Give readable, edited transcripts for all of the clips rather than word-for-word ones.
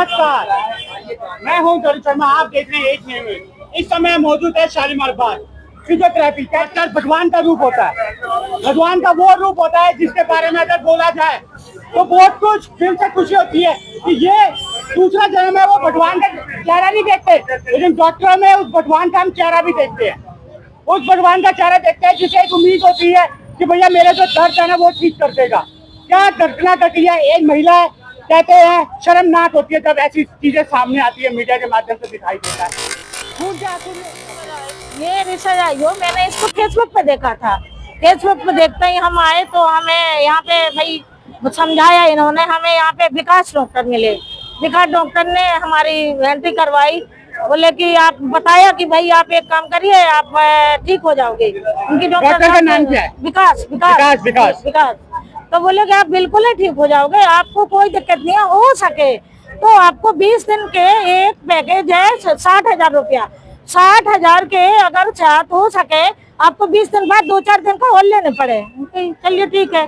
नमस्कार, मैं हूं जरूर शर्मा। आप देख रहे हैं 8 न्यूज़। इस समय मौजूद है शालीमार बाग। फिजियोथेरेपी कहकर भगवान का रूप होता है। भगवान का वो रूप होता है जिसके बारे में अगर बोला जाए तो बहुत कुछ दिल से खुशी होती है कि ये दूसरा जन्म है। वो भगवान का चेहरा नहीं देखते, लेकिन डॉक्टरों में उस भगवान का हम चेहरा भी देखते हैं। उस भगवान का चेहरा देखते हैं जिसे एक उम्मीद होती है कि भैया मेरे जो दर्द है ना वो ठीक कर देगा। क्या घटना घटी है, एक महिला कहते हैं शर्मनाक होती है जब ऐसी चीजें सामने आती है, मीडिया के माध्यम से दिखाई देता है। ये रिश्ता मैंने इसको फेसबुक पे देखा था। फेसबुक पे देखते ही हम आए तो हमें यहाँ पे भाई समझाया इन्होंने। हमें यहाँ पे विकास डॉक्टर मिले। विकास डॉक्टर ने हमारी एंट्री करवाई। बोले कि आप बताया कि भाई आप एक काम करिए, आप ठीक हो जाओगे। उनकी डॉक्टर का नाम क्या है? विकास। तो बोले कि आप बिल्कुल ही ठीक हो जाओगे, आपको कोई दिक्कत नहीं है। हो सके तो आपको 20 दिन के एक पैकेज है 60,000 रुपया। 60,000 के अगर चाहत हो सके आपको 20 दिन बाद 2-4 दिन का और लेने पड़े। चलिए ठीक है।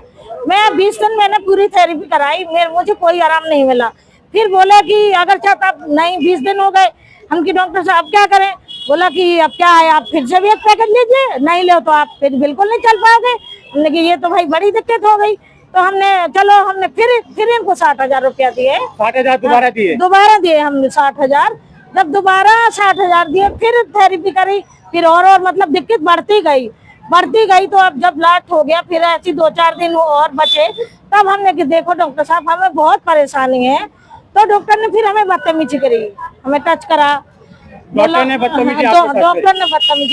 मैं 20 दिन मैंने पूरी थेरेपी कराई, मुझे कोई आराम नहीं मिला। फिर बोला कि अगर चाहता आप नहीं 20 दिन हो गए, हम की डॉक्टर साहब क्या करें? बोला कि अब क्या है, आप फिर से भी एक पैकेज लीजिए, नहीं ले तो आप फिर बिल्कुल नहीं चल पाओगे। हमने कि ये तो भाई बड़ी दिक्कत हो गई। तो हमने फिर इनको 60,000 रुपया दिए। 60,000 दोबारा दिए? दोबारा दिए हमने 60,000। जब दोबारा 60,000 दिए फिर थेरेपी करी, फिर और मतलब दिक्कत बढ़ती गई। तो अब जब लास्ट हो गया, फिर ऐसी 2-4 दिन और बचे, तब हमने कि देखो डॉक्टर साहब हमें बहुत परेशानी है। तो डॉक्टर ने फिर हमें बदतमीजी करी, हमें टच करा। डॉक्टर ने बदतमीजी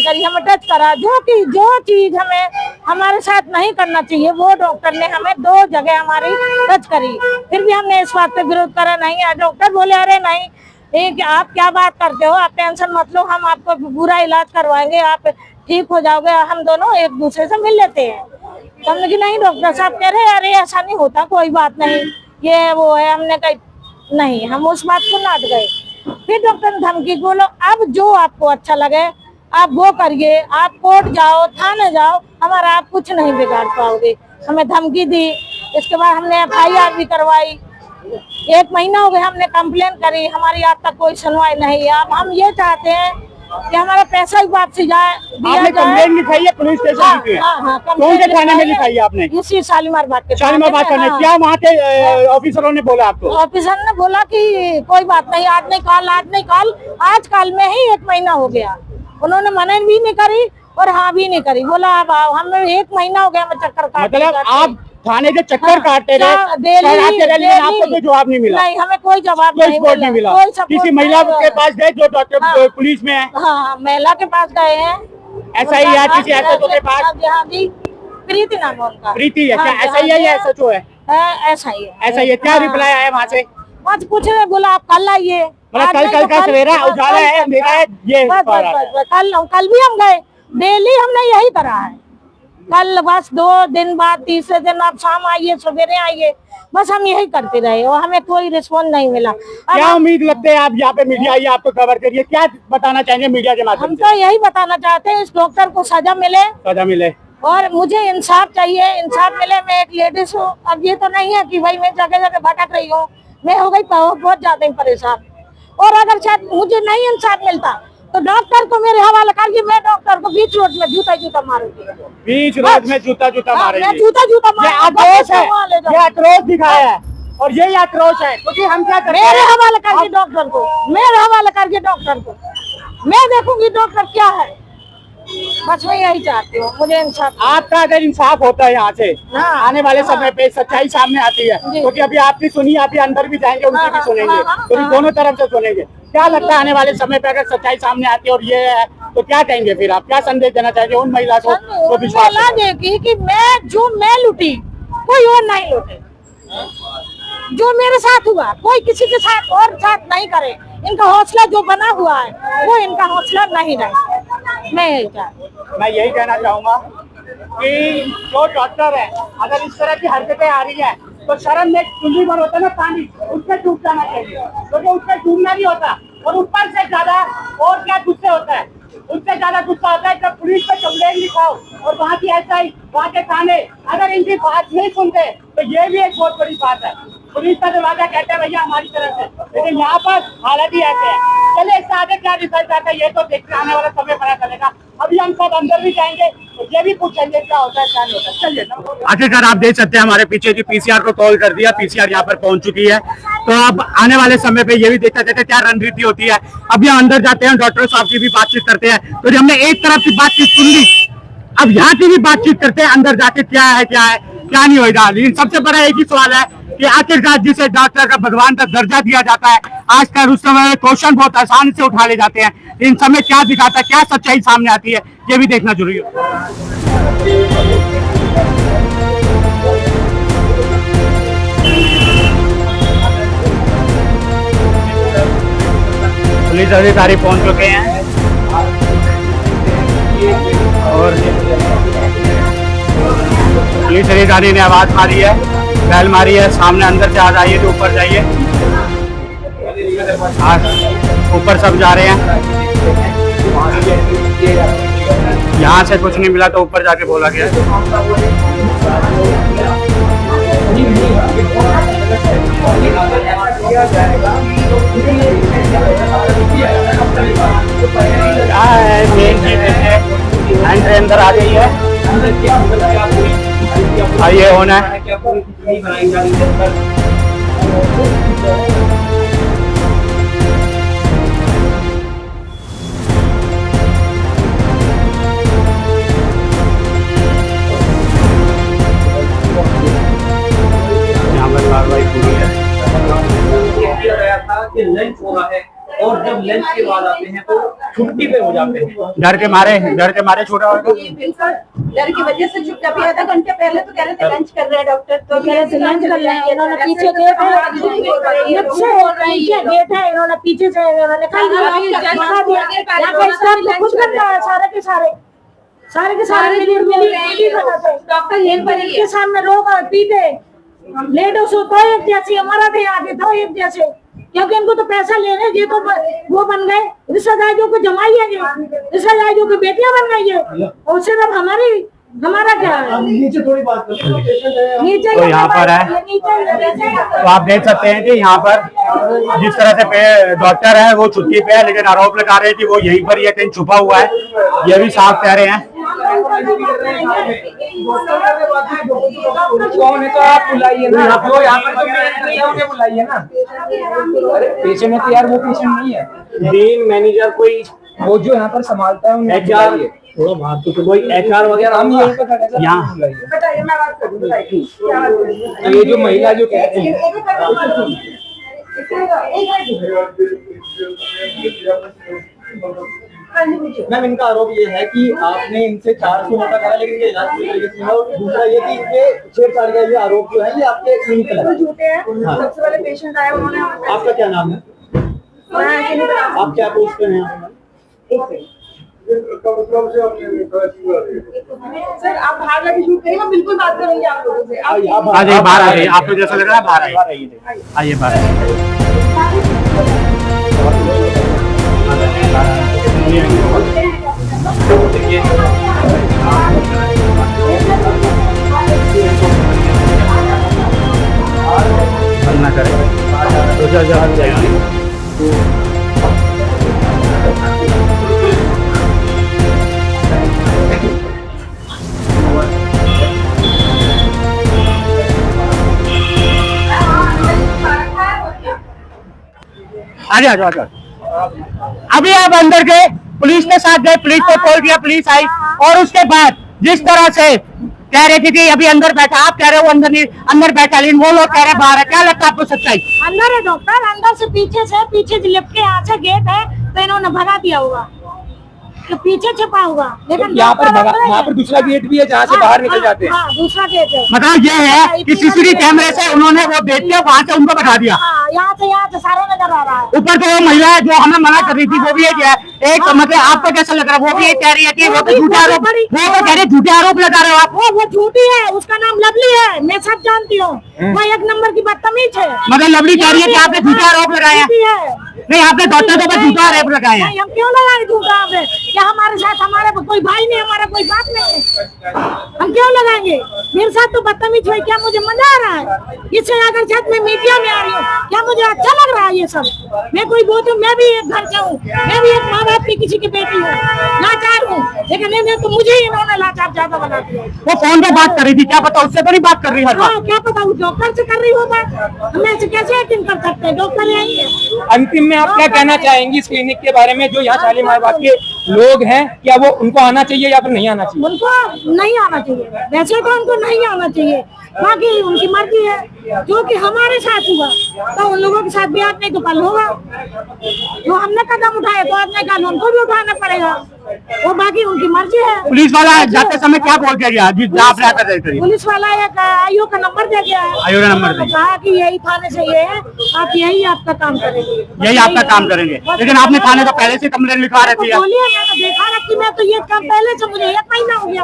करी, हमें टच करा। जो चीज हमें हमारे साथ नहीं करना चाहिए वो डॉक्टर ने हमें 2 जगह हमारी टच करी। फिर भी हमने इस बात पे विरोध करा नहीं। डॉक्टर बोले अरे नहीं, एक आप क्या बात करते हो, आप टेंशन मत लो, हम आपको पूरा इलाज करवाएंगे, आप ठीक हो जाओगे। हम दोनों एक दूसरे से मिल लेते हैं। तो हमने कि नहीं डॉक्टर साहब कह रहे अरे ऐसा नहीं होता, कोई बात नहीं, ये वो है। हमने कही नहीं, हम उस बात को नाट गए। फिर डॉक्टर ने धमकी, बोलो अब जो आपको अच्छा लगे आप वो करिए, आप कोर्ट जाओ, थाने जाओ, हमारा आप कुछ नहीं बिगाड़ पाओगे। हमें धमकी दी। इसके बाद हमने FIR भी करवाई। 1 महीना हो गया हमने कंप्लेन करी, हमारी आज तक कोई सुनवाई नहीं है। अब हम ये चाहते हैं कि हमारा पैसा भी वापसी जाए। आपने कंप्लेन लिखाई है पुलिस स्टेशन में? कौन से थाने में लिखाई है आपने? इसी शालीमार बाग के। क्या वहाँ के ऑफिसरों ने बोला आपको? ऑफिसर ने बोला कि कोई बात नहीं, आज नहीं कल, आज कल में ही 1 महीना हो गया। उन्होंने मना भी नहीं करी और हाँ भी नहीं करी। बोला अब हमें 1 महीना हो गया हमें चक्कर काटते। मतलब आप थाने के चक्कर काटते रहे, आपको कोई जवाब नहीं मिला? नहीं, हमें कोई जवाब नहीं मिला। किसी महिला के पास गए जो डॉक्टर पुलिस में है? हाँ, महिला के पास गए हैं। SI या किसी SHO के पास? हाँ जी, प्रीति नाम है उनका। प्रीति है क्या? SI है या SHO है? SI है। क्या रिप्लाई आया वहाँ से? कुछ नहीं बोला, आप कल आइए। मतलब कल का सवेरा उजाला है, अंधेरा है, ये कल भी हम गए। डेली हमने यही करा है। कल बस 2 दिन बाद, तीसरे दिन आप शाम आइए, सवेरे आइए, बस हम यही करते रहे और हमें कोई रिस्पॉन्स नहीं मिला। क्या उम्मीद लगते हैं आप यहाँ पे मीडिया आइए, आपको कवर करिए, क्या बताना चाहेंगे मीडिया के माध्यम से? हम तो यही बताना चाहते हैं इस डॉक्टर को सजा मिले और मुझे इंसाफ चाहिए, इंसाफ मिले। मैं एक लेडीज हूँ। अब ये तो नहीं है कि भाई मैं जगह जगह भटक रही हूँ, मैं हो गई बहुत ज्यादा ही परेशान। और अगर शायद मुझे नहीं इंसाफ मिलता तो डॉक्टर को मेरे हवाले करिए। मैं डॉक्टर को बीच रोड में जूता मारूंगी। बीच रोड में जूता मारेंगे? जूता ये आक्रोश दिखाया है और यही आक्रोश है क्योंकि हम क्या करें? मेरे हवाले करिए डॉक्टर को, मेरे हवाले करिए डॉक्टर को। मैं देखूंगी डॉक्टर क्या है, बस मैं यही चाहती हूँ, मुझे इंसाफ। आपका अगर इंसाफ होता है यहाँ से आने वाले समय पे सच्चाई सामने आती है, क्योंकि अभी आपकी सुनी, आप अंदर भी जाएंगे, उनकी भी सुनेंगे, क्योंकि दोनों तरफ से सुनेंगे। क्या लगता है आने वाले समय पे अगर सच्चाई सामने आती है और ये है तो क्या कहेंगे? फिर आप क्या संदेश देना चाहेंगे उन महिला को जो विश्वास देगी कि मैं लूटी, कोई और नहीं लूटे। जो मेरे साथ हुआ कोई किसी के साथ और साथ नहीं करे। इनका हौसला जो बना हुआ है वो इनका हौसला नहीं रहे। मैं यही कहना चाहूंगा कि जो डॉक्टर है अगर इस तरह की हरकतें आ रही है तो शर्म में चुंडी भर होता है ना पानी, उसमें डूब जाना चाहिए, क्योंकि उसमें डूबना नहीं होता। और ऊपर से ज्यादा और क्या गुस्से होता है, उससे ज्यादा गुस्सा होता है जब पुलिस पे कंप्लेंट लिखाओ और वहाँ की SI, वहाँ के थाने अगर इनकी बात नहीं सुनते तो ये भी एक बहुत बड़ी बात है। पुलिस का दरवाजा कहता है भैया हमारी तरफ से, लेकिन यहाँ पर हालत ही ऐसे है। चलिए इससे आगे क्या रिजल्ट आता है ये तो देखने आने वाला समय पता चलेगा। अभी हम सब अंदर भी जाएंगे और ये भी पूछेंगे क्या होता है क्या नहीं होता है। चलिए आखिरकार आप देख सकते हैं हमारे पीछे की पीसीआर को कॉल कर दिया, पीसीआर यहाँ पर पहुंच चुकी है। तो अब आने वाले समय पे ये भी देखते थे क्या रणनीति होती है। अब यहाँ अंदर जाते हैं, डॉक्टर साहब की भी बातचीत करते हैं। तो हमने एक तरफ की बातचीत सुन ली, अब यहाँ की भी बातचीत करते हैं अंदर जाके क्या नहीं होगा। लेकिन सबसे बड़ा एक ही सवाल है कि आखिरकार जिसे डॉक्टर का भगवान का दर्जा दिया जाता है, आजकल उस समय क्वेश्चन बहुत आसानी से उठा ले जाते हैं। इन समय क्या दिखाता है, क्या सच्चाई सामने आती है, ये भी देखना जरूरी है। पुलिस अधिकारी पहुंच चुके हैं और पुलिस अधिकारी ने आवाज मारी है, बैल मारी है, सामने अंदर से आ जाइए तो ऊपर जाइए। ऊपर सब जा रहे हैं, यहाँ से कुछ नहीं मिला तो ऊपर जाके बोला गया। क्या है मेन चीज है, एंट्री अंदर आ गई है, ये होना है। यहाँ पर कार्रवाई पूरी है। लंच हो रहा है और जब लंच के बाद आते हैं तो छुट्टी पे हो जाते हैं, डर के मारे छोटा होगा। डर की वजह से छुट्टा भी आधा घंटे पहले तो कह रहे थे लंच कर रहे हैं डॉक्टर, तो कह रहे थे लंच कर रहे हैं। इन्होंने पीछे गेट है, इन्होंने पीछे से सारे के सारे डॉक्टर यहीं पर के सामने लोग पीते लेटो सो तो एक जैसे हमारा थे आगे तो एक जैसे, क्योंकि इनको तो पैसा लेने ये तो वो बन गए रिश्तेदारियों को जमाई है, रिश्तेदारियों की बेटियां बन गई है। और सिर्फ हमारा क्या है, नीचे थोड़ी बात नीचे तो यहाँ पर है। तो आप देख सकते हैं कि यहाँ पर जिस तरह से डॉक्टर है वो छुट्टी पे है, लेकिन आरोप लगा रहे हैं कि वो यहीं पर ही कहीं छुपा हुआ है। ये भी साफ कह रहे हैं। कौन है तो आप बुलाइए ना, आप लोग यहाँ पर बुलाइए ना। अरे पेशेंट है तो यार वो पेशेंट नहीं है, डीन मैनेजर कोई वो जो यहाँ पर संभालता है एचआर, थोड़ा बात तो कोई एचआर वगैरह हम यहीं पर खड़े हैं यहाँ। बताइए मैं बात करूँ। तो ये जो महिला जो कहती है मैम, इनका आरोप ये है कि आपने इनसे 400 मोटा करा, लेकिन ये इलाज पूरी तरीके से है। और दूसरा ये कि इनके छेड़छाड़ का ये आरोप जो है ये आपके क्लिनिकल है, झूठे हैं। सबसे पहले पेशेंट आया, उन्होंने आपका क्या नाम है, आप क्या पोस्ट पे हैं? सर आप बाहर जाके शूट करिए, मैं बिल्कुल बात करूंगी आप लोगों से। आ जाइए, बाहर आ जाइए, आपको जैसा लग रहा है बाहर आइए, बाहर ना करें तो जाएगी। आ जाओ। अभी आप अंदर गए, पुलिस के साथ गए, पुलिस को कॉल किया, पुलिस आई और उसके बाद जिस तरह से कह रहे थे कि अभी अंदर बैठा, आप कह रहे हो अंदर नहीं, अंदर बैठा, लेकिन वो लोग कह रहे बाहर है। क्या लगता है आपको सच्चाई? अंदर है डॉक्टर, अंदर से पीछे लिफ्ट के यहाँ से गेट है तो इन्होंने भगा दिया होगा, तो पीछे छिपा होगा। लेकिन यहाँ पर दूसरा गेट भी है जहाँ से बाहर निकल जाते हैं। हाँ, दूसरा गेट है। मतलब ये है कि सीसीटीवी कैमरे से उन्होंने वो देख लिया, वहाँ से उनको बैठा दिया। यहाँ से सारा नजर आ रहा है। ऊपर तो वो महिला है जो हमें मना कर रही थी, वो भी एक मतलब आपको कैसा लग रहा है? वो भी कह रही है कि वो तो झूठे आरोप, वो तो कह रहे झूठे आरोप लगा रहे हो आप। वो झूठी है, उसका नाम लवली है, मैं सब जानती हूँ। वो एक नंबर की बदतमीज है। मतलब लवली कह रही है कि आपने झूठे आरोप लगाए हैं। नहीं, आपने डॉक्टर के ऊपर झूठा आरोप लगाए हैं। हम क्यों लगाए झूठा आरोप? क्या हमारे साथ हमारे कोई भाई नहीं, हमारा कोई बाप नहीं है, हम क्यों लगाएंगे? मेरे साथ तो बदतमीज हुई, क्या मुझे मजा आ रहा है? इससे अगर जब मैं मीडिया में आ रही हूँ, क्या मुझे अच्छा लग रहा है ये सब? मैं कोई बोलती हूँ, मैं भी एक घर से हूँ, मैं भी एक माँ बाप की किसी की बेटी हूँ, लाचार हूँ, लेकिन इन्हें तो मुझे ही इन्होंने लाचार ज्यादा बना दिया। वो फोन पे बात कर रही थी, क्या पता उससे तो नहीं बात कर रही हर बात। हाँ, क्या पता वो डॉक्टर से कर रही हो बात, हम ऐसे कैसे यकीन कर सकते हैं? डॉक्टर यही है। अंतिम में आप क्या कहना चाहेंगी इस क्लिनिक के बारे में, जो यहाँ शालीमार बाग के लोग हैं, क्या वो उनको आना चाहिए या फिर नहीं आना चाहिए? उनको नहीं आना चाहिए, वैसे तो उनको नहीं आना चाहिए, बाकी उनकी मर्जी है। जो कि हमारे साथ हुआ तो उन लोगों के साथ भी आज नहीं तो कल होगा। जो हमने कदम उठाया तो आज नहीं कल उनको भी उठाना पड़ेगा, वो बाकी उनकी मर्जी है। पुलिस वाला जाते समय क्या बोल के गया? आप रहा कर पुलिस वाला एक आईओ का नंबर दे गया है, आईओ का नंबर दे कहा कि यही थाने से ये है, आप यही आपका काम करेंगे, यही आपका काम करेंगे। लेकिन आपने थाने तो पहले से कंप्लेन लिखवा रखी है। बोलिए, मैंने देखा ना कि मैं तो ये काम पहले से, मुझे 1 महीना हो गया,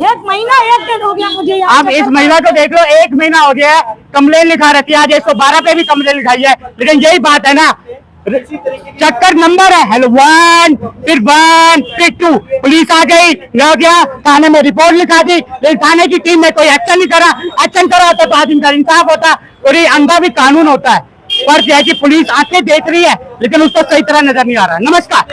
1 महीना 1 दिन हो गया मुझे। आप इस महिला को देख लो, 1 महीना हो गया है, कंप्लेन लिखा रखी है। आज 112 पे भी कंप्लेन लिखाई है, लेकिन यही बात है ना, चक्कर नंबर है, हेलो 1 फिर 1 फिर 2, पुलिस आ गई, हो गया, थाने में रिपोर्ट लिखा दी, लेकिन थाने की टीम ने कोई एक्शन नहीं करा। एक्शन करा होता तो आज इनका इंसाफ होता, और ये अंधा भी कानून होता है। पर क्या है कि पुलिस आके देख रही है, लेकिन उसको सही तरह नजर नहीं आ रहा है। नमस्कार।